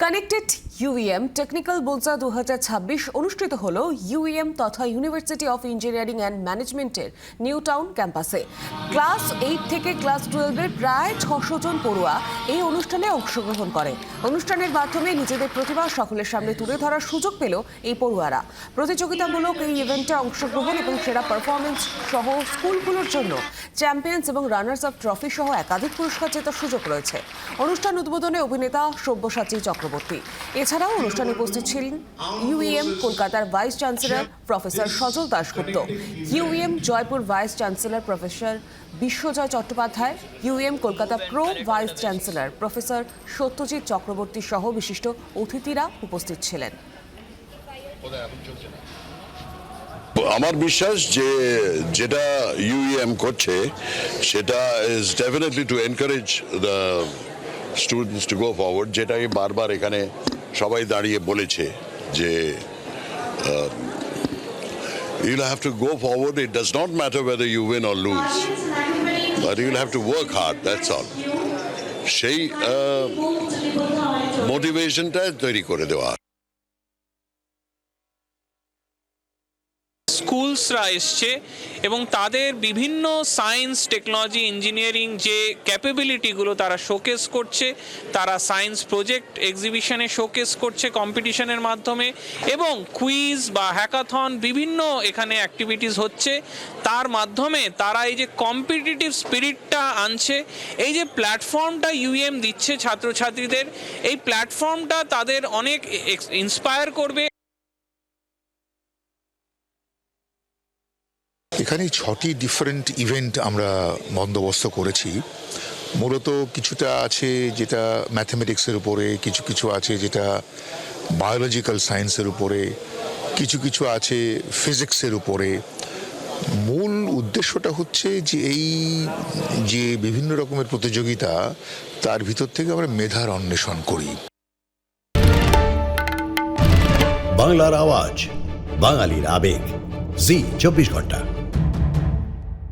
Connected UEM technical বোলসা 2026 অনুষ্ঠিত হলো UEM তথা ইউনিভার্সিটি অফ ইঞ্জিনিয়ারিং অ্যান্ড ম্যানেজমেন্টের নিউ টাউন ক্যাম্পাসে। ক্লাস 8 থেকে ক্লাস 12 এর প্রায় 600 জন পড়ুয়া এই অনুষ্ঠানে অংশগ্রহণ করে। অনুষ্ঠানের মাধ্যমে নিজেদের প্রতিভা সকলের সামনে তুলে ধরার সুযোগ পেল এই পড়ুয়ারা। প্রতিযোগিতামূলক এই ইভেন্টে অংশগ্রহণ এবং সেরা পারফরমেন্স সহ স্কুলগুলোর জন্য চ্যাম্পিয়ন্স এবং রানার্স আপ ট্রফি সহ একাধিক পুরস্কার জেতার সুযোগ রয়েছে। অনুষ্ঠান উদ্বোধনে অভিনেতা সব্যসাচী চক্রবর্তী। এছাড়াও অনুষ্ঠানে উপস্থিত ছিলেন ইউইএম কলকাতার vice chancellor professor Sajal Dasgupta, UEM Jaipur vice chancellor professor Biswajoy Chattopadhyay, UEM Kolkata pro vice chancellor professor Satyajit Chakraborty সহ বিশিষ্ট অতিথিরা উপস্থিত ছিলেন। আমার বিশ্বাস যে যেটা ইউইএম করছে সেটা is definitely to encourage the students to go forward, যেটাই বারবার এখানে সবাই দাঁড়িয়ে বলেছে যে you'll have to go forward. It does not matter whether you win or lose, but you'll have to work hard, that's all. সেই মোটিভেশনটা তৈরি করে দেওয়া। স্কুলসরা এসছে এবং তাদের বিভিন্ন সায়েন্স, টেকনোলজি, ইঞ্জিনিয়ারিং যে ক্যাপাবিলিটিগুলো তারা শোকেস করছে, তারা সায়েন্স প্রজেক্ট এক্সিবিশনে শোকেস করছে কম্পিটিশনের মাধ্যমে, এবং কুইজ বা হ্যাকাথন বিভিন্ন এখানে অ্যাক্টিভিটিস হচ্ছে। তার মাধ্যমে তারা এই যে কম্পিটিটিভ স্পিরিটটা আনছে, এই যে প্ল্যাটফর্মটা ইউএম দিচ্ছে ছাত্রছাত্রীদের, এই প্ল্যাটফর্মটা তাদের অনেক ইন্সপায়ার করবে। এখানে 6টি ডিফারেন্ট ইভেন্ট আমরা বন্দোবস্ত করেছি। মূলত কিছুটা আছে যেটা ম্যাথমেটিক্সের উপরে, কিছু কিছু আছে যেটা বায়োলজিক্যাল সায়েন্সের উপরে, কিছু কিছু আছে ফিজিক্সের উপরে। মূল উদ্দেশ্যটা হচ্ছে যে এই যে বিভিন্ন রকমের প্রতিযোগিতা, তার ভিতর থেকে আমরা মেধার অন্বেষণ করি। বাংলার আওয়াজ, বাঙালির আবেগ, জি 24 ঘন্টা।